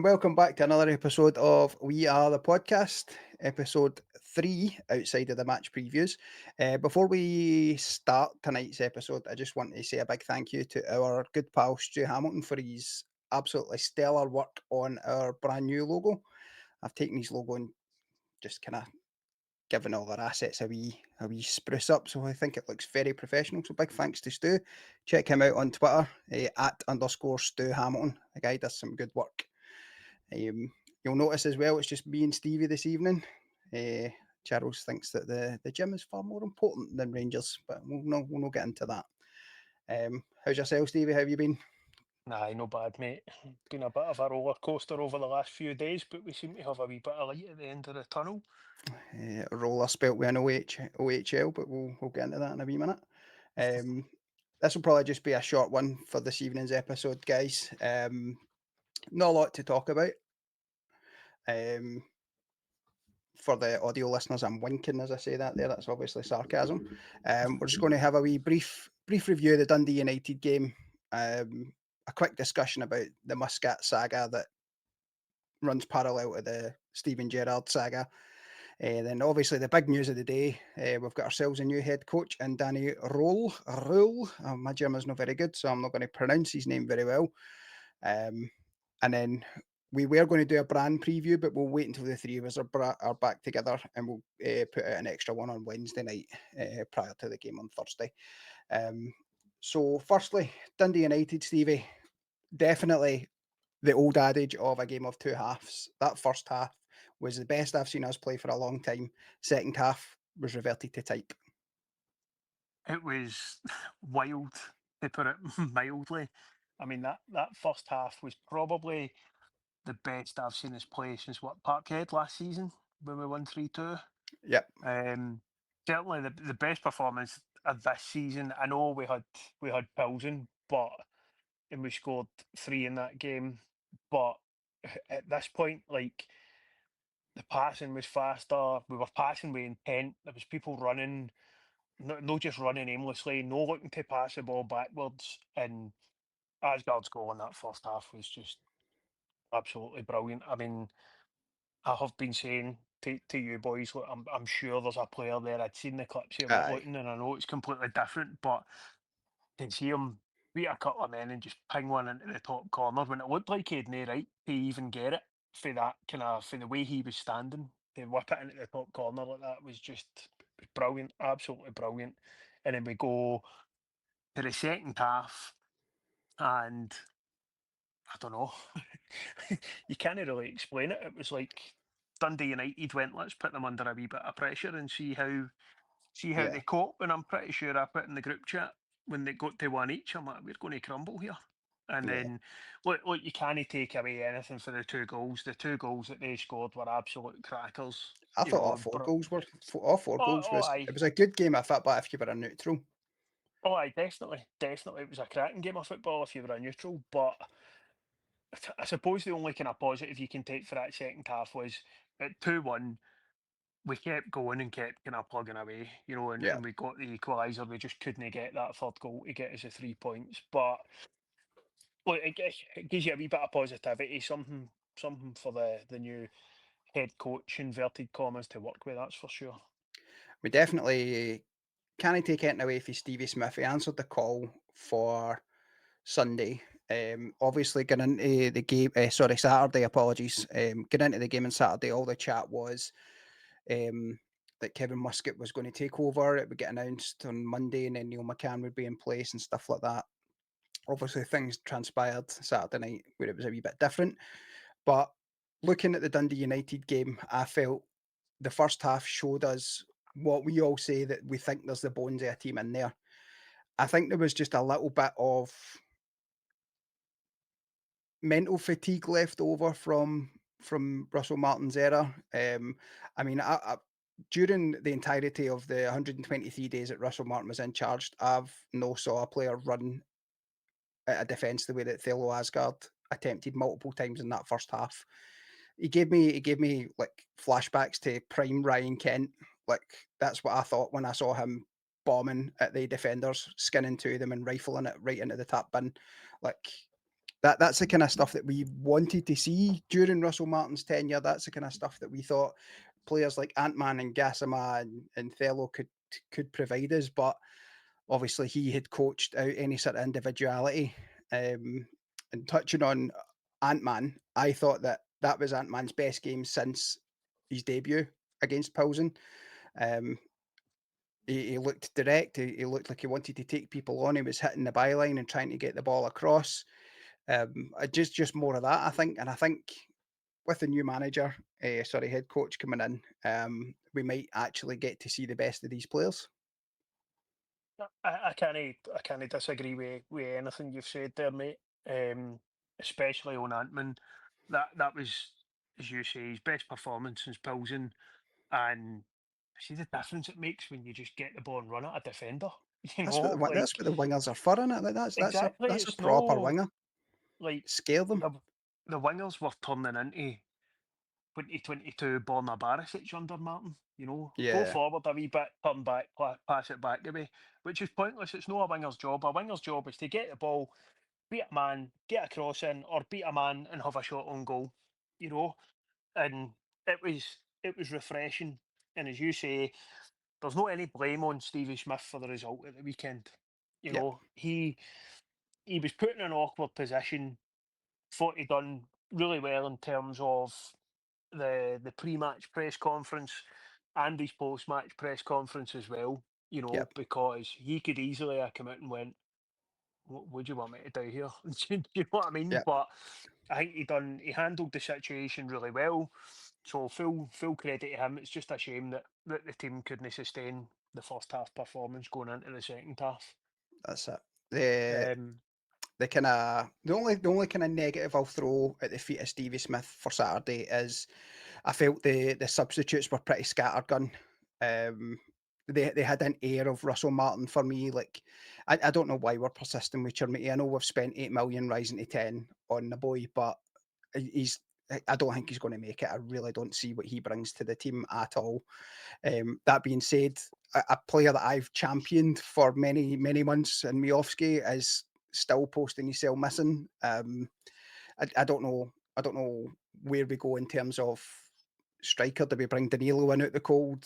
welcome back to another episode of We Are the Podcast, episode 3 outside of the match previews. Before we start tonight's episode, I just want to say a big thank you to our good pal Stu Hamilton for his absolutely stellar work on our brand new logo. I've taken his logo and just kind of given all our assets a wee spruce up, so I think it looks very professional. So big thanks to Stu. Check him out on Twitter at _Stu Hamilton. The guy does some good work. You'll notice as well, it's just me and Stevie this evening. Charles thinks that the gym is far more important than Rangers, but we'll not get into that. How's yourself, Stevie? How have you been? Aye, no bad, mate. Been a bit of a roller coaster over the last few days, but we seem to have a wee bit of light at the end of the tunnel. A roller spelt with an OHL, but we'll get into that in a wee minute. This will probably just be a short one for this evening's episode, guys. Not a lot to talk about. For the audio listeners, I'm winking as I say that there. That's obviously sarcasm. We're just going to have a wee brief review of the Dundee United game. A quick discussion about the Muscat saga that runs parallel to the Steven Gerrard saga. Then obviously the big news of the day, we've got ourselves a new head coach in Danny Röhl. My German's not very good, so I'm not going to pronounce his name very well. And then we were going to do a brand preview, but we'll wait until the three of us are back together, and we'll put out an extra one on Wednesday night prior to the game on Thursday. So firstly, Dundee United, Stevie, definitely the old adage of a game of two halves. That first half was the best I've seen us play for a long time. Second half was reverted to type. It was wild, to put it mildly. I mean, that first half was probably the best I've seen us play since Parkhead last season when we won 3-2. Yep. Certainly the best performance of this season. I know we had Pilsen, and we scored 3 in that game, but at this point, like, the passing was faster. We were passing with intent. There was people running, no just running aimlessly, no looking to pass the ball backwards. And Asgard's goal in that first half was just absolutely brilliant. I mean, I have been saying to you boys, look, I'm sure there's a player there. I'd seen the clips of Aye. Luton, and I know it's completely different, but to see him beat a couple of men and just ping one into the top corner when it looked like he had no right to even get it for that kind of for the way he was standing, to whip it into the top corner like that was just brilliant, absolutely brilliant. And then we go to the second half, and I don't know, you can't really explain it. It was like Dundee United went, let's put them under a wee bit of pressure and see how Yeah. they cope. And I'm pretty sure I put in the group chat when they got to one each, I'm like, we're going to crumble here. And Yeah. then, look, you can't take away anything for the two goals. The two goals that they scored were absolute crackers. I You thought know, all four goals oh, was aye, it was a good game. I thought, but if you were a neutral, definitely, definitely, it was a cracking game of football if you were a neutral. But I suppose the only kind of positive you can take for that second half was at 2-1. We kept going and kept kind of plugging away, and, yeah, and we got the equaliser. We just couldn't get that third goal to get us the 3 points. But look, it gives you a wee bit of positivity, something for the new head coach, inverted commas, to work with. That's for sure. we definitely can't take anything away from Stevie Smith. He answered the call for Sunday. Obviously, getting into the game, Saturday, apologies. Getting into the game on Saturday, all the chat was that Kevin Muscat was going to take over. It would get announced on Monday, and then Neil McCann would be in place and stuff like that. Obviously, things transpired Saturday night where it was a wee bit different. But looking at the Dundee United game, I felt the first half showed us what we all say, that we think there's the bones of a team in there. I think there was just a little bit of mental fatigue left over from Russell Martin's era. I mean, during the entirety of the 123 days that Russell Martin was in charge, I've no saw a player run at a defence the way that Thelo Asgard attempted multiple times in that first half. He gave me like flashbacks to prime Ryan Kent. Like that's what I thought when I saw him bombing at the defenders, skinning to them and rifling it right into the tap bin. Like That's the kind of stuff that we wanted to see during Russell Martin's tenure. That's the kind of stuff that we thought players like Ant-Man and Gassama and Thello could provide us. But obviously, he had coached out any sort of individuality. And touching on Ant-Man, I thought that was Ant-Man's best game since his debut against Pilsen. Um, he looked direct. He looked like he wanted to take people on. He was hitting the byline and trying to get the ball across. Just more of that, I think. And I think with the new manager, head coach coming in, we might actually get to see the best of these players. I can't disagree with anything you've said there, mate. Especially on Antman. That was, as you say, his best performance since Pilsen. And see the difference it makes when you just get the ball and run at a defender. You That's what know, that's like what the wingers are for, innit? Like exactly. that's a It's proper no winger. like Scare them. the wingers were turning into 2022 Borna Barisic under Martin. You know, go Yeah, forward a wee bit, turn back, pass it back away, which is pointless. It's not a winger's job. A winger's job is to get the ball, beat a man, get a cross in, or beat a man and have a shot on goal. You know, and it was refreshing. And as you say, there's not any blame on Stevie Smith for the result at the weekend. You yeah, know, he was put in an awkward position. Thought he done really well in terms of the pre-match press conference and his post-match press conference as well. You yeah. know, because he could easily have come out and went, "What would you want me to do here?" Do you know what I mean? Yeah, But I think he handled the situation really well. So full credit to him. It's just a shame that the team couldn't sustain the first half performance going into the second half. that's it. The Um, the only kind of negative I'll throw at the feet of Stevie Smith for Saturday is I felt the substitutes were pretty scattergun. Um, they had an air of Russell Martin for me. Like I don't know why we're persisting with Chermity. I know we've spent 8 million rising to 10 on the boy, but he's I don't think he's going to make it. I really don't see what he brings to the team at all. That being said, a player that I've championed for many months in Miofsky is still posting himself missing. I don't know. I don't know where we go in terms of striker. Do we bring Danilo in out the cold?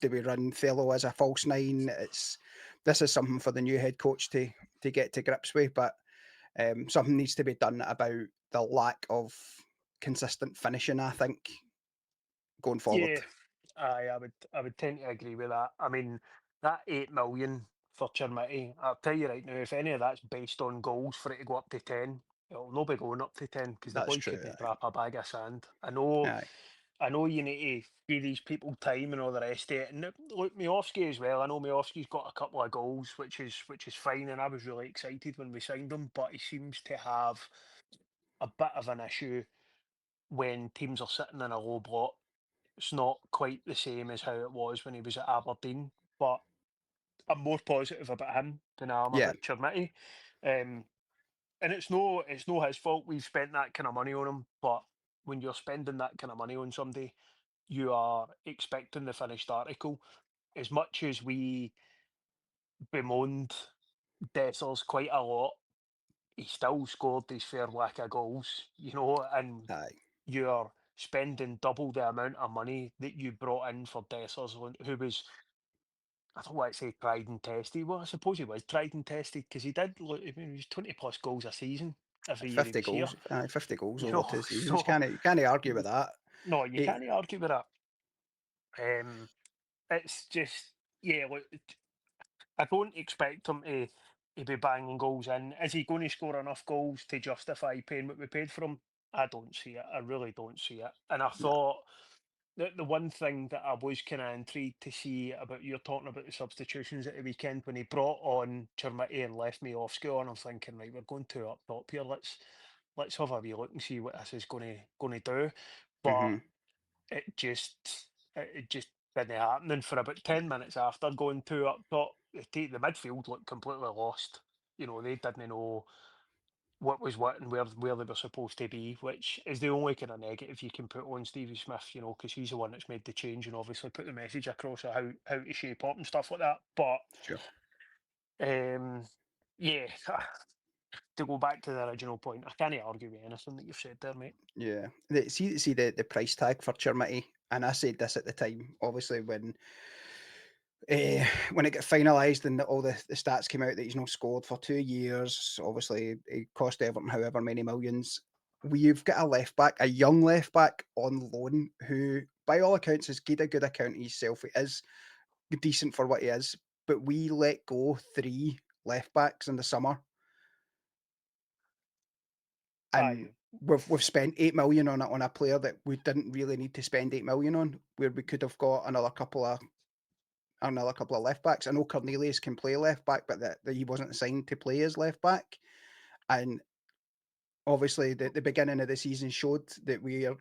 Do we run Thello as a false nine? This is something for the new head coach to get to grips with, but something needs to be done about the lack of consistent finishing. I think going forward. yeah, I would tend to agree with that. I mean, that 8 million for Chermity, I'll tell you right now, if any of that's based on goals for it to go up to 10, it'll not be going up to 10 because the That's boy true. couldn't drop a bag of sand. I know you need to give these people time and all the rest of it. And look, Miofsky as well. I know Miofsky's got a couple of goals, which is fine, and I was really excited when we signed him. But he seems to have a bit of an issue when teams are sitting in a low block. It's not quite the same as how it was when he was at Aberdeen, but I'm more positive about him than I am Yeah, about Chermity. Um, and it's no his fault. We've spent that kind of money on him, but when you're spending that kind of money on somebody, you are expecting the finished article. As much as we bemoaned Dessers quite a lot, he still scored his fair whack of goals, and aye. you're spending double the amount of money that you brought in for Dessers, who was, I don't want to say tried and tested. Well, I suppose he was tried and tested because he did look, I mean, he was 20 plus goals a season every year he 50 was here. goals, 50 goals You over know, 2 seasons. so You can't argue with that. no, you He, can't argue with that. Um, it's just, yeah, look, I don't expect him to be banging goals in. Is he going to score enough goals to justify paying what we paid for him? I don't see it. I really don't see it. And I no, thought the one thing that I was kind of intrigued to see about you're talking about the substitutions at the weekend when he brought on Chermity and left me off school, and I'm thinking, right, we're going two up top here. Let's have a wee look and see what this is going to do. But hmm it just didn't happen. And for about 10 minutes after going two up top, the midfield looked completely lost. They didn't know what was what and where they were supposed to be, which is the only kind of negative you can put on Stevie Smith, because he's the one that's made the change and obviously put the message across of how to shape up and stuff like that. But sure. um, yeah, to go back to the original point, I can't argue with anything that you've said there, mate. Yeah. See the price tag for Chermity, and I said this at the time, obviously when it got finalised and all the stats came out that he's not scored for 2 years. Obviously, it cost Everton however many millions. We've got a left back, a young left back on loan, who, by all accounts, has given a good account of himself. He is decent for what he is, but we let go 3 left backs in the summer, and Aye, we've spent 8 million on a player that we didn't really need to spend 8 million on, where we could have got another couple of left backs. I know Cornelius can play left back, but that he wasn't assigned to play as left back. And obviously, the beginning of the season showed that we are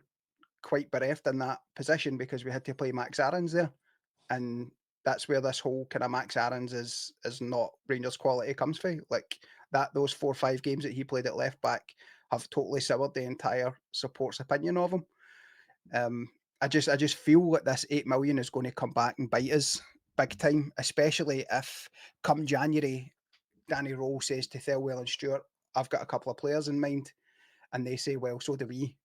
quite bereft in that position because we had to play Max Aarons there, and that's where this whole kind of Max Aarons is not Rangers quality comes from. Like that, those 4 or 5 games that he played at left back have totally soured the entire support's opinion of him. Um, I just feel like this 8 million is going to come back and bite us big time, especially if come January, Danny Röhl says to Thelwell and Stewart, "I've got a couple of players in mind," and they say, "Well, so do we.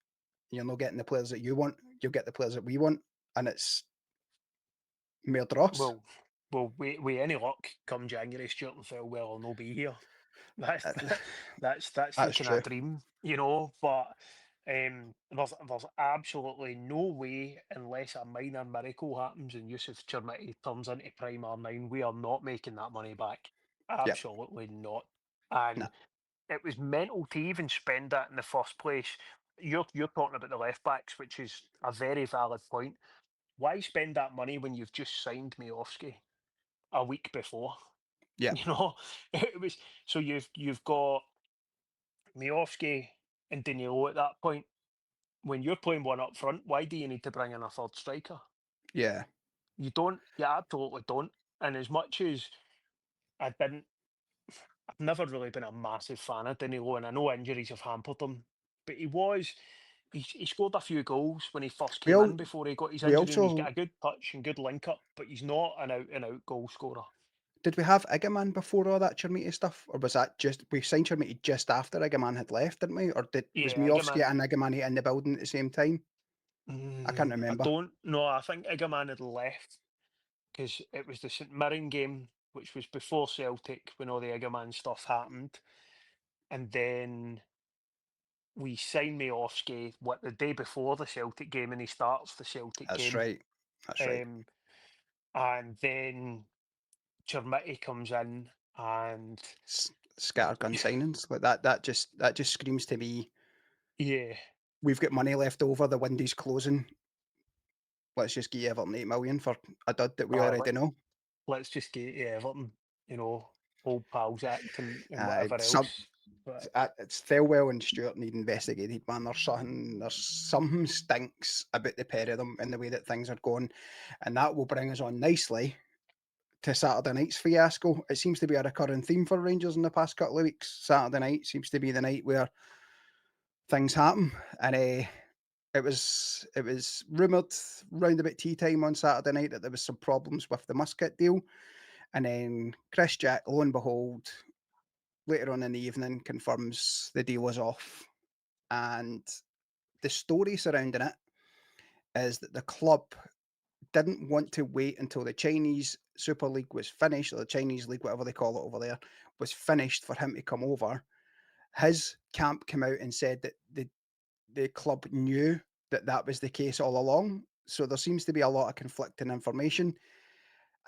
You're not getting the players that you want. You'll get the players that we want," and it's mere dross. well, with any luck, come January, Stuart and Phil will no be here. That's Uh, that's the That's kind true. of dream, you know. But there's absolutely no way, unless a minor miracle happens and Yusuf Chermiti turns into prime R9, we are not making that money back. Yep. Absolutely not. No. And it was mental to even spend that in the first place. You're talking about the left backs, which is a very valid point. Why spend that money when you've just signed Miovski a week before? Yeah. You know, it was so you've got Miovski and Danilo at that point. When you're playing one up front, why do you need to bring in a third striker? Yeah. You don't. You absolutely don't. And as much as I didn't, I've never really been a massive fan of Danilo, and I know injuries have hampered him. But he scored a few goals when he first We came all in before he got his we injury, and he's also got a good touch and good link up. But he's not an out and out goal scorer. did we have Igaman before all that Chermiti stuff, or was that just we signed Chermiti just after Igaman had left, didn't we? Or was Yeah, Miovski Igaman. and Igamani in the building at the same time? I can't I remember. don't know. I think Igaman had left because it was the St Mirren game, which was before Celtic when all the Igaman stuff happened, and then we signed Miovski what the day before the Celtic game, and he starts the Celtic That's game, right. That's right. um, and then Chermiti comes in, and Scattergun signings like that. That just screams to me. yeah, We've got money left over. The window's closing. Let's just give Everton 8 million for a dud that we uh, already know. let's just get to Everton, you know, old pals act and Uh, whatever some else. But it's Thelwell and Stewart need investigated, man. There's something stinks about the pair of them and the way that things are going, and that will bring us on nicely to Saturday night's fiasco. It seems to be a recurring theme for Rangers in the past couple of weeks. Saturday night seems to be the night where things happen, and it was rumoured round about tea time on Saturday night that there was some problems with the Muscat deal, and then Chris Jack, lo and behold, later on in the evening confirms the deal was off, and the story surrounding it is that the club didn't want to wait until the Chinese Super League was finished, or the Chinese League, whatever they call it over there, was finished for him to come over. His camp came out and said that the club knew that that was the case all along. So there seems to be a lot of conflicting information.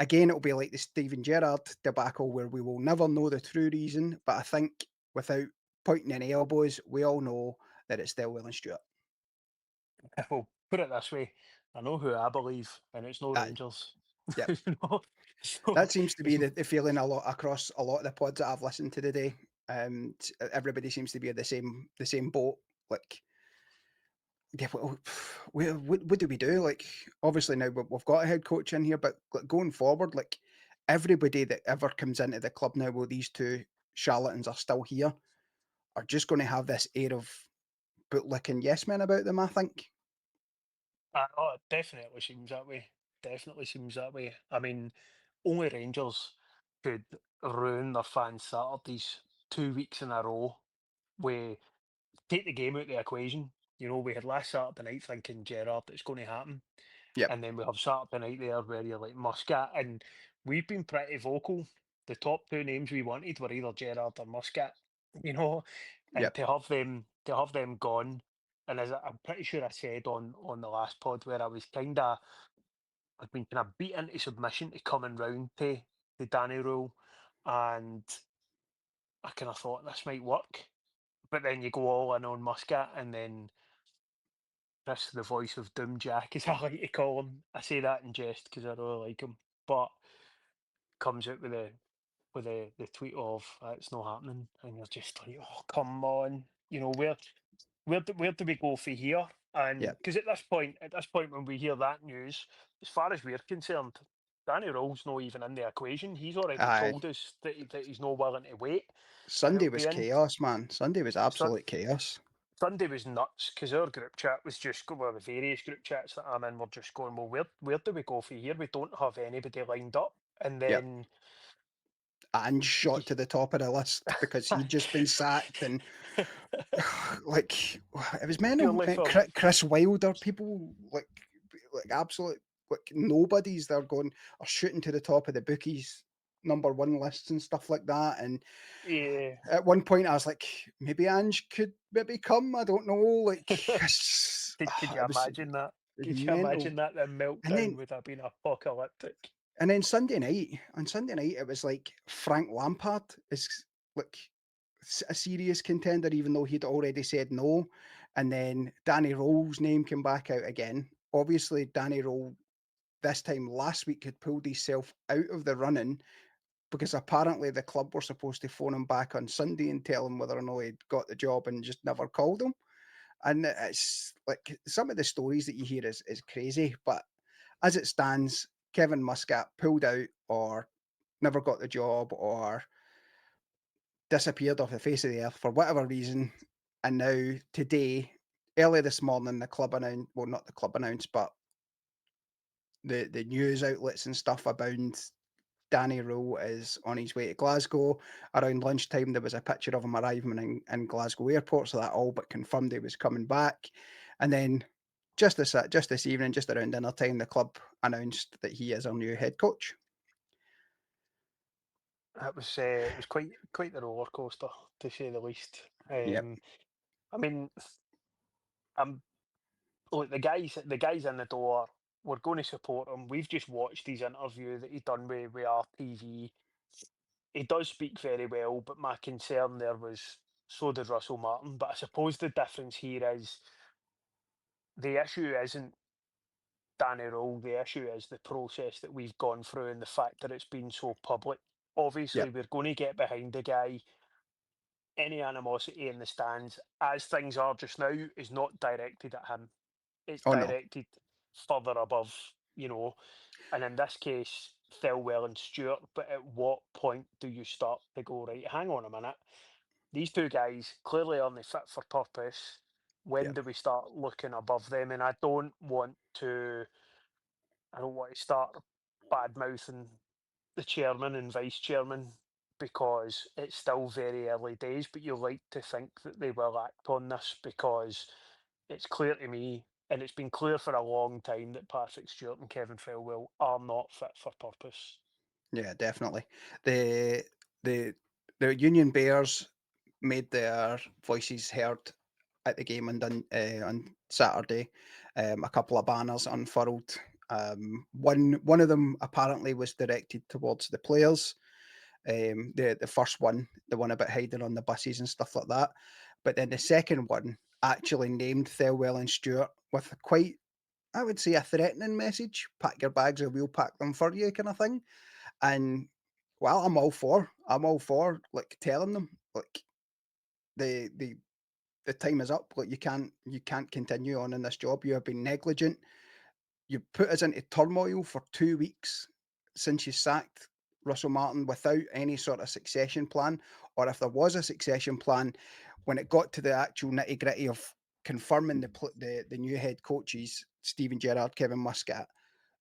Again, it'll be like the Steven Gerrard debacle where we will never know the true reason. But I think without pointing any elbows, we all know that it's still Will and Stewart. well, put it this way, I know who I believe, and it's no Aye, Rangers. yeah. You know, so That seems to it's be the feeling a lot across a lot of the pods that I've listened to today. Everybody seems to be in the same boat. Like, yeah, what do we do? Like, obviously now we've got a head coach in here, but like, going forward, like everybody that ever comes into the club now, while these two charlatans are still here, are just going to have this air of bootlicking yes men about them. I think. oh, it definitely seems that way. Definitely seems that way. I mean, only Rangers could ruin their fans' Saturdays 2 weeks in a row, we take the game out of the equation. You know, we had last Saturday night thinking, Gerrard, it's going to happen. Yep. And then we have Saturday night there where you're like Muscat. And we've been pretty vocal. The top two names we wanted were either Gerrard or Muscat, you know, and Yep. to have them gone. And as I'm pretty sure I said on the last pod where I was I've been kind of beat into submission to coming round to Danny Röhl, and I kind of thought this might work. But then you go all in on Muscat, and then Chris, the voice of Doom Jack, as I like to call him. I say that in jest because I really like him, but comes out with the tweet of it's not happening, and you're just like, oh come on, you know where do we go for here? And Yep. because at this point when we hear that news, as far as we're concerned, Danny Rowell's not even in the equation. He's already Aye. told us that he's not willing to wait, and Sunday it'll be was in. chaos, man. Sunday was Sun- absolute chaos. Sunday was nuts because our group chat was just well, the various group chats that I'm in were just going, well, where do we go for here? We don't have anybody lined up, and Yep. then And shot he, to the top of the list because he'd just been sacked and like it was mental. purely for Chris Wilder, people like absolute like nobodies. They're going are shooting to the top of the bookies #1 lists and stuff like that. And yeah. at one point, I was like, maybe Ange could maybe come. I don't know. Like Could you it was imagine that? Could you mental. imagine that? The And meltdown then would have been apocalyptic. On Sunday night, it was like Frank Lampard is like a serious contender, even though he'd already said no. And then Danny Röhl's name came back out again. Obviously, Danny Röhl this time last week had pulled himself out of the running because apparently the club were supposed to phone him back on Sunday and tell him whether or not he'd got the job and just never called him. And it's like some of the stories that you hear is crazy, but as it stands, Kevin Muscat pulled out or never got the job or disappeared off the face of the earth for whatever reason. And now today, early this morning, the club announced, well, not the club announced, but the news outlets and stuff abound. Danny Röhl is on his way to Glasgow. Around lunchtime, there was a picture of him arriving in Glasgow airport, so that all but confirmed he was coming back. And then just this evening, just around dinner time, the club announced that he is our new head coach. It was quite the roller coaster to say the least. Yep. I mean, I'm look the guys in the door. We're going to support him. We've just watched his interview that he done with RTV. He does speak very well, but my concern there was so did Russell Martin. But I suppose the difference here is the issue isn't Danny Röhl. The issue is the process that we've gone through and the fact that it's been so public. Obviously, Yep. we're going to get behind the guy. Any animosity in the stands, as things are just now, is not directed at him. It's Oh no. directed further above, you know. And in this case, Thelwell and Stewart. But at what point do you start to go, right, hang on a minute? These two guys clearly aren't fit for purpose. When Yep. do we start looking above them? And I don't want to start bad mouthing the chairman and vice chairman because it's still very early days, but you like to think that they will act on this because it's clear to me, and it's been clear for a long time, that Patrick Stewart and Kevin Felwell are not fit for purpose. Yeah, definitely. The the the Union Bears made their voices heard at the game on Saturday. A couple of banners unfurled. One of them apparently was directed towards the players. The first one, the one about hiding on the buses and stuff like that. But then the second one actually named Thelwell and Stewart with quite, I would say, a threatening message. Pack your bags or we'll pack them for you, kind of thing. And well, I'm all for like telling them like the the the time is up. Like you can't continue on in this job. You have been negligent. You put us into turmoil for 2 weeks since you sacked Russell Martin without any sort of succession plan, or if there was a succession plan, when it got to the actual nitty gritty of confirming the new head coaches, Stephen Gerrard, Kevin Muscat,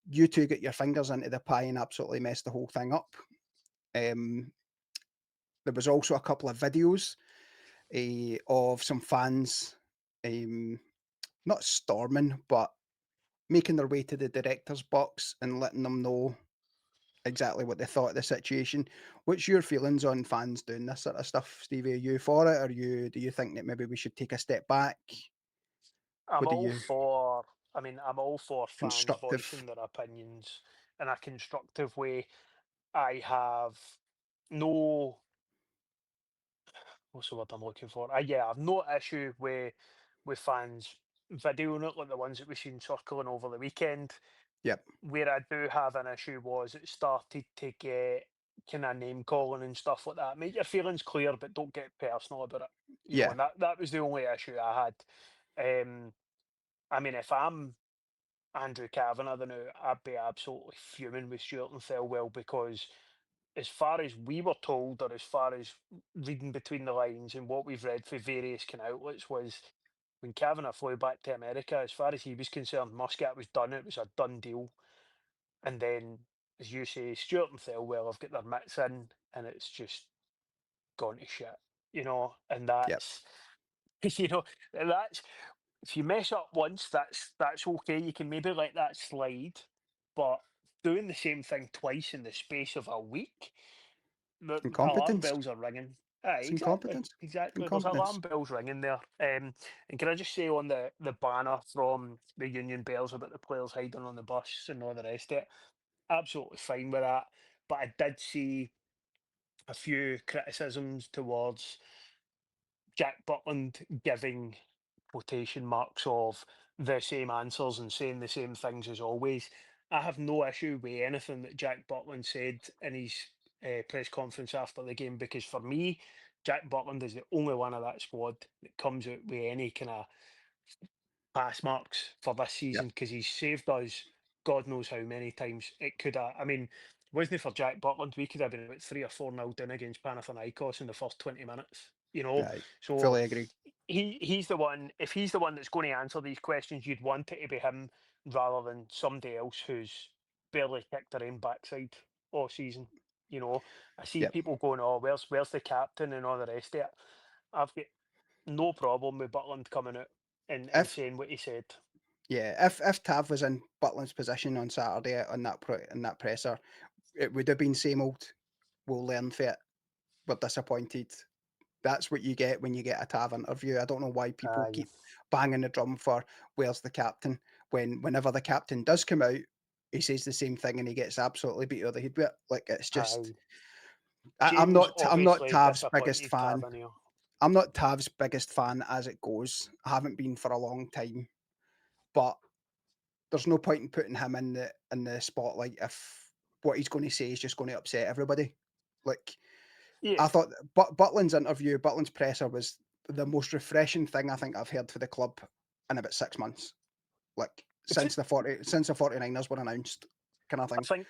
you two get your fingers into the pie and absolutely messed the whole thing up. Um, there was also a couple of videos of some fans, um, not storming, but making their way to the director's box and letting them know exactly what they thought of the situation. What's your feelings on fans doing this sort of stuff, Stevie? Are you for it, or do you think that maybe we should take a step back? I'm What do all you for, I mean, I'm all for fans constructive? voicing their opinions in a constructive way. I have no, what's the word I'm looking for? Yeah, I've no issue with fans videoing it like the ones that we've seen circling over the weekend. Yep. Where I do have an issue was it started to get kind of name calling and stuff like that. Make your feelings clear, but don't get personal about it. Yeah. And that was the only issue I had. Um, I mean, if I'm Andrew Kavanagh, then I'd be absolutely fuming with Stuart and Thelwell because as far as we were told, or as far as reading between the lines and what we've read for various kind of outlets, was when Kavanagh flew back to America, as far as he was concerned, Muscat was done. It was a done deal. And then, as you say, Stuart and Thelwell have got their mitts in, and it's just gone to shit, and Yep. that's, you know, that's, if you mess up once, that's okay. You can maybe let that slide, but doing the same thing twice in the space of a week, the alarm Incompetence. bells are ringing. Aye, It's exactly, incompetence. exactly. There's Incompetence. alarm bells ringing there. And can I just say on the banner from the Union Bells about the players hiding on the bus and all the rest of it, absolutely fine with that. But I did see a few criticisms towards Jack Butland giving quotation marks of the same answers and saying the same things as always. I have no issue with anything that Jack Butland said in his press conference after the game because for me, Jack Butland is the only one of that squad that comes out with any kind of pass marks for this Yep. season because he's saved us God knows how many times. It could have, I mean, wasn't it for Jack Butland, we could have been about 3 or 4 nil down against Panathinaikos in the first 20 minutes, Right. So Fully agree. he's the one, if he's the one that's going to answer these questions, you'd want it to be him rather than somebody else who's barely kicked their own backside all season. I see Yep. people going, oh, where's the captain and all the rest of it. I've got no problem with Butland coming out and If saying what he said. Yeah, if Tav was in Butland's position on Saturday on in that presser, it would have been same old. We'll learn for it. We're disappointed. That's what you get when you get a Tav interview. I don't know why people Aye, keep banging the drum for where's the captain whenever the captain does come out, he says the same thing and he gets absolutely beat over the head with it. Like it's just aye. James I'm not obviously Tav's biggest disappointed fan. Tavernier. I'm not Tav's biggest fan as it goes. I haven't been for a long time, but there's no point in putting him in the spotlight if what he's going to say is just going to upset everybody. Like Yeah, I thought, Butland's presser was the most refreshing thing I think I've heard for the club in about 6 months. Like it's a, since the 49ers were announced, kind of I thing. think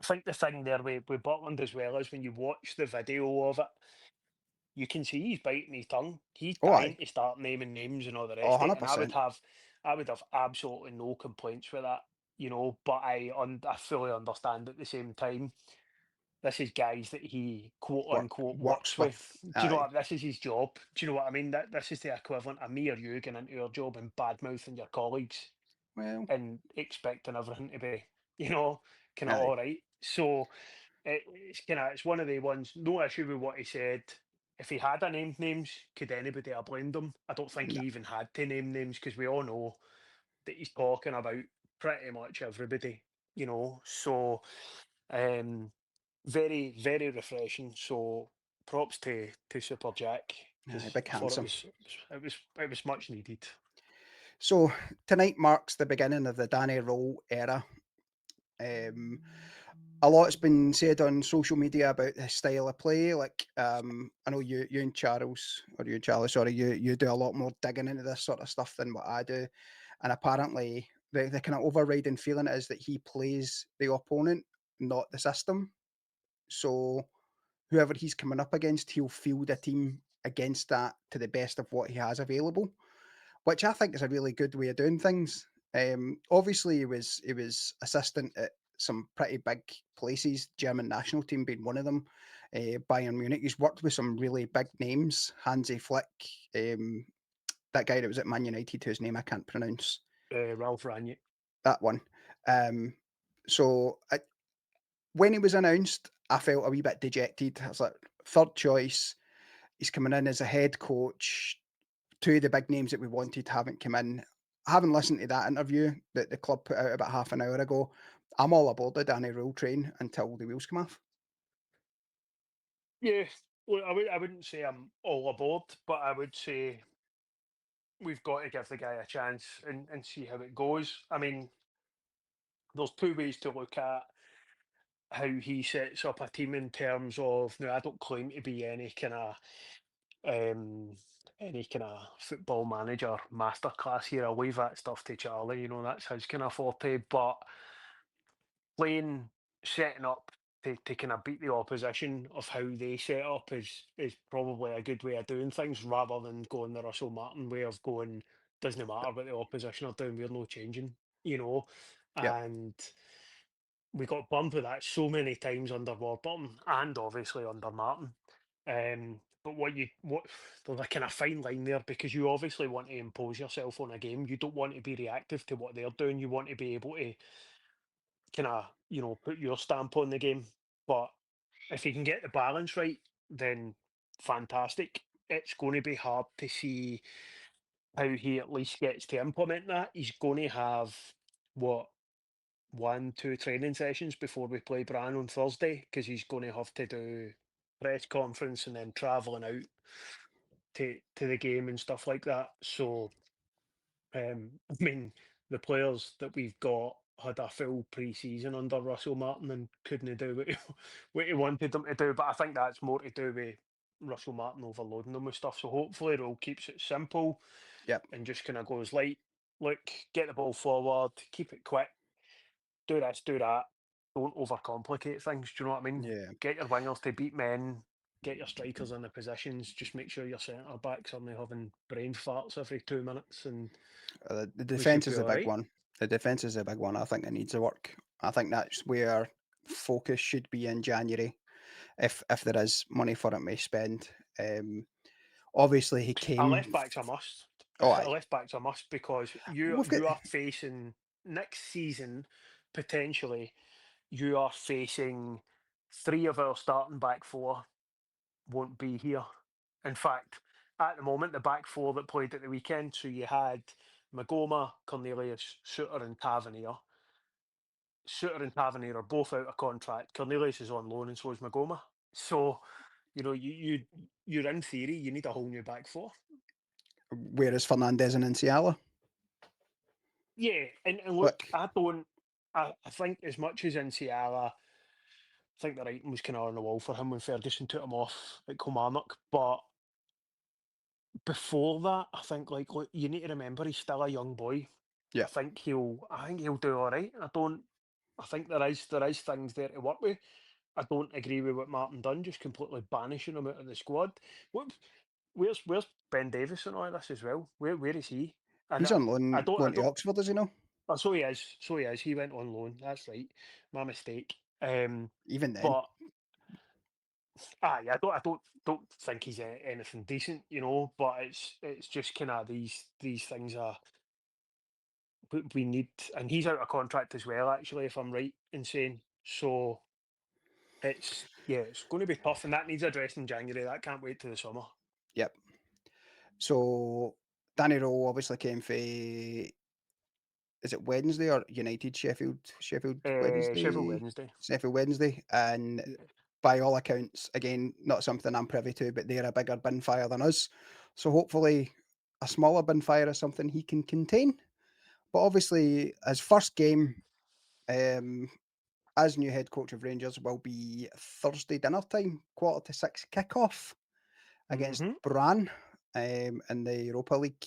I think the thing there with Butland as well is when you watch the video of it, you can see he's biting his tongue. He's Oh, dying aye, to start naming names and all the oh, rest of it. And 100%. I would have absolutely no complaints with that, But I fully understand at the same time. This is guys that he quote unquote works Works with. with, Do you know aye. what? This is his job. Do you know what I mean? That this is the equivalent of me or you getting into your job and bad mouthing your colleagues Well, and expecting everything to be, kind of aye, all right. So it's one of the ones. No issue with what he said. If he had a named names, could anybody have blamed him? I don't think he no, even had to name names because we all know that he's talking about pretty much everybody. So um, very very refreshing. So props to Super Jack aye, because big I thought handsome. it was much needed. So tonight marks the beginning of the Danny Röhl era. Um, a lot's been said on social media about his style of play. Like, I know you and Charles, or you and Charlie, sorry, you do a lot more digging into this sort of stuff than what I do. And apparently, the kind of overriding feeling is that he plays the opponent, not the system. So whoever he's coming up against, he'll field a team against that to the best of what he has available, which I think is a really good way of doing things. Obviously, he was assistant at some pretty big places, German national team being one of them, Bayern Munich. He's worked with some really big names, Hansi Flick, that guy that was at Man United, whose name I can't pronounce, Ralph Ranić. that one. Um, so when he was announced, I felt a wee bit dejected. I was like, third choice. He's coming in as a head coach. Two of the big names that we wanted haven't come in. Having listened to that interview that the club put out about half an hour ago, I'm all aboard the Danny Röhl train until the wheels come off. Yeah, well, I wouldn't say I'm all aboard, but I would say we've got to give the guy a chance and see how it goes. I mean, there's two ways to look at how he sets up a team in terms of now I don't claim to be um any kind of football manager masterclass here. I'll leave that stuff to Charlie, that's his kind of forte. But playing setting up to kind of beat the opposition of how they set up is probably a good way of doing things rather than going the Russell Martin way of going, doesn't matter what the opposition are doing, we're no changing, you know. Yep. And we got bumped with that so many times under Warburton and obviously under Martin. But there's a kind of fine line there because you obviously want to impose yourself on a game. You don't want to be reactive to what they're doing. You want to be able to kind of, put your stamp on the game. But if you can get the balance right, then fantastic. It's going to be hard to see how he at least gets to implement that. He's going to have what, one, two training sessions before we play Bran on Thursday because he's going to have to do press conference and then travelling out to the game and stuff like that. So, I mean, the players that we've got had a full pre-season under Russell Martin and couldn't do what what he wanted them to do. But I think that's more to do with Russell Martin overloading them with stuff. So hopefully, Roll keeps it simple Yep. and just kind of goes light. Look, get the ball forward, keep it quick, do this, do that. Don't overcomplicate things. Do you know what I mean? Yeah. Get your wingers to beat men. Get your strikers in the positions. Just make sure your centre backs are not having brain farts every 2 minutes, and The we should defense be is the all big right. one. The defense is the big one. I think it needs to work. I think that's where focus should be in January, if there is money for it to spend. Obviously, he A came. left back's a must. Oh, A aye. left back's a must because you We've got you are facing next season potentially. You are facing three of our starting back four won't be here. In fact, at the moment, the back four that played at the weekend, so you had Magoma, Cornelius, Suter, and Tavernier. Suter and Tavernier are both out of contract. Cornelius is on loan, and so is Magoma. So, you're in theory, you need a whole new back four. where is Fernandez and Inciala? Yeah, and look, Look, I think as much as Inciala, I think the writing was kind of on the wall for him when Ferguson took him off at Kilmarnock, but before that, I think like look, you need to remember he's still a young boy. yeah, I think he'll do all right. I think there is things there to work with. I don't agree with what Martin done, just completely banishing him out of the squad. What where's Ben Davis and all this as well? Where is he? And he's on I loan to don't Oxford, does he know? oh, so he is. So he is. He went on loan. That's right. My mistake. Even then, But I don't think he's anything decent, But it's just kind of these things are we need, and he's out of contract as well. Actually, if I'm right in saying so, it's going to be tough, and that needs addressed in January. That can't wait to the summer. yep. So Danny Rowe obviously came for, is it Wednesday or United Sheffield Sheffield Wednesday? Wednesday. Sheffield Wednesday. And by all accounts, again, not something I'm privy to, but they're a bigger bin fire than us. So hopefully a smaller bin fire is something he can contain. But obviously his first game um, as new head coach of Rangers will be Thursday dinner time, 5:45 kickoff against Hmm. Bran in the Europa League.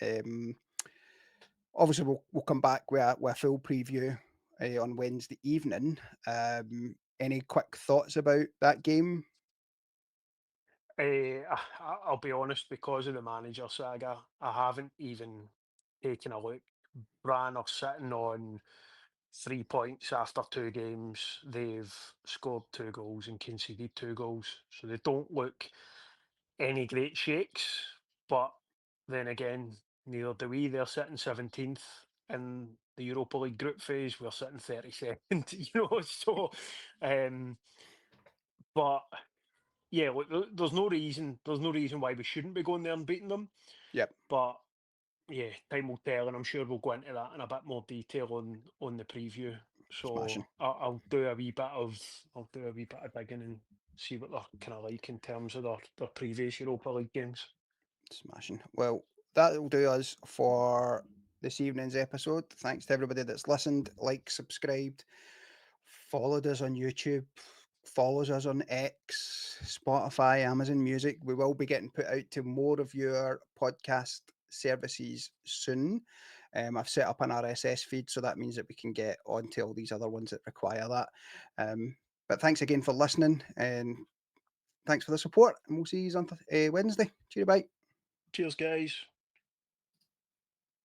Um, Obviously, we'll come back with a full preview on Wednesday evening. Any quick thoughts about that game? I'll be honest, because of the manager saga, I haven't even taken a look. Bran are sitting on 3 points after 2 games. They've scored 2 goals and conceded 2 goals. So they don't look any great shakes. But then again, neither do we. They're sitting 17th in the Europa League group phase. We're sitting 32nd, so um, but yeah, look, there's no reason why we shouldn't be going there and beating them. Yep. But yeah, time will tell, and I'm sure we'll go into that in a bit more detail on the preview. Smashing. So I'll do a wee bit of digging and see what they're kind of like in terms of their previous Europa League games. Smashing. Well, that'll do us for this evening's episode. Thanks to everybody that's listened, liked, subscribed, followed us on YouTube, follows us on X, Spotify, Amazon Music. We will be getting put out to more of your podcast services soon. I've set up an RSS feed, so that means that we can get onto all these other ones that require that. But thanks again for listening, and thanks for the support. And we'll see you on Wednesday. Cheerio, bye. Cheers, guys.